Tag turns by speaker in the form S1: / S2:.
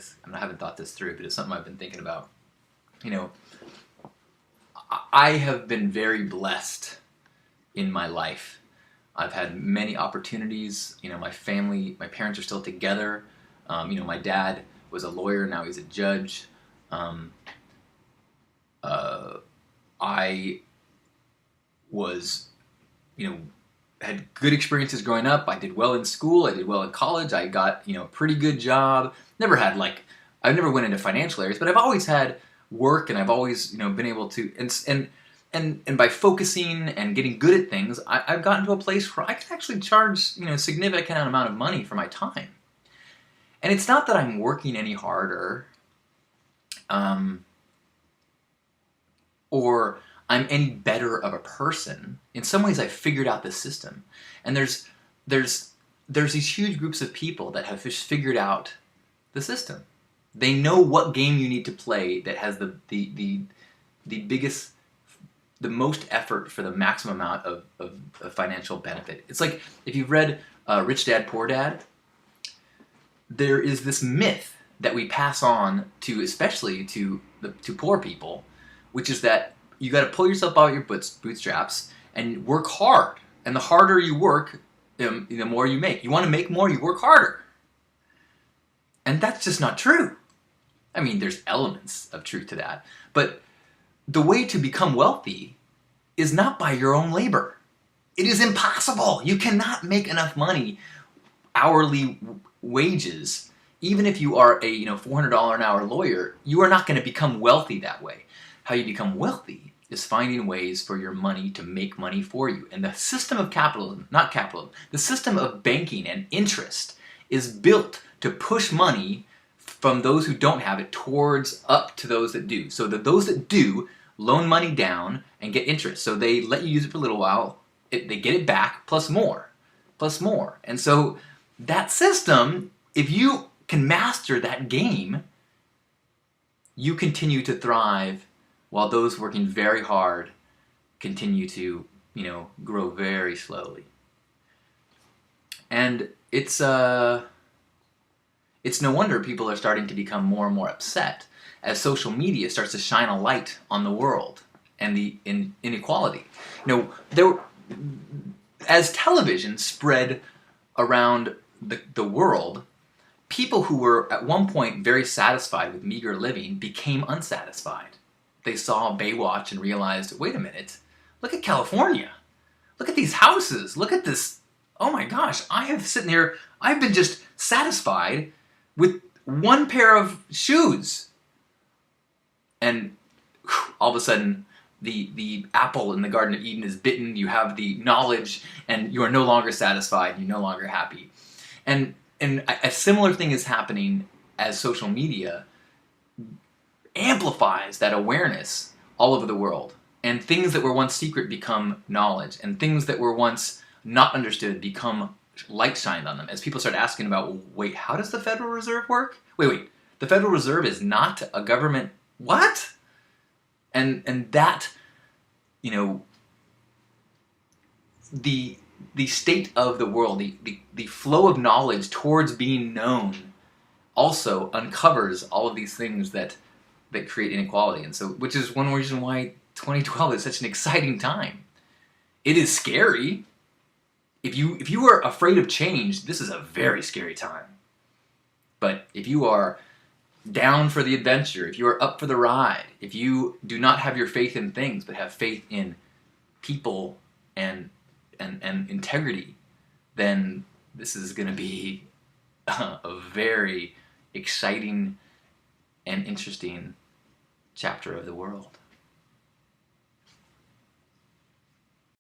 S1: this. I haven't thought this through, but it's something I've been thinking about. You know, I have been very blessed in my life. I've had many opportunities. You know, my parents are still together. You know, my dad was a lawyer, now he's a judge. I was, you know, had good experiences growing up. I did well in school. I did well in college. I got, you know, a pretty good job. I never went into financial areas, but I've always had work, and I've always, you know, been able to, and by focusing and getting good at things, I've gotten to a place where I can actually charge, you know, a significant amount of money for my time. And it's not that I'm working any harder, or I'm any better of a person. In some ways, I've figured out the system, and there's these huge groups of people that have just figured out the system. They know what game you need to play that has the biggest, the most effort for the maximum amount of financial benefit. It's like if you've read Rich Dad, Poor Dad, there is this myth that we pass on to, especially to poor people, which is that you got to pull yourself out of your bootstraps and work hard. And the harder you work, the more you make. You want to make more, you work harder. And that's just not true. I mean, there's elements of truth to that. But the way to become wealthy is not by your own labor. It is impossible. You cannot make enough money, hourly wages, even if you are a $400 an hour lawyer. You are not going to become wealthy that way. How you become wealthy is finding ways for your money to make money for you. And the system of capitalism, not capitalism, the system of banking and interest is built to push money from those who don't have it towards up to those that do. So that those that do loan money down and get interest. So they let you use it for a little while, they get it back plus more. And so that system, if you can master that game, you continue to thrive while those working very hard continue to, grow very slowly. And it's no wonder people are starting to become more and more upset as social media starts to shine a light on the world and the inequality. As television spread around the world, people who were at one point very satisfied with meager living became unsatisfied. They saw Baywatch and realized, wait a minute, look at California. Look at these houses. Look at this. Oh my gosh, I've been just satisfied with one pair of shoes. And all of a sudden, the apple in the Garden of Eden is bitten. You have the knowledge, and you are no longer satisfied. You're no longer happy. And a similar thing is happening as social media amplifies that awareness all over the world. And things that were once secret become knowledge. And things that were once not understood become light shined on them. As people start asking about, wait, how does the Federal Reserve work? Wait, the Federal Reserve is not a government. What? And that, the state of the world, the flow of knowledge towards being known also uncovers all of these things that create inequality. And so, which is one reason why 2012 is such an exciting time. It is scary. If you are afraid of change, this is a very scary time. But if you are down for the adventure, if you are up for the ride, if you do not have your faith in things, but have faith in people and integrity, then this is going to be a very exciting and interesting chapter of the world.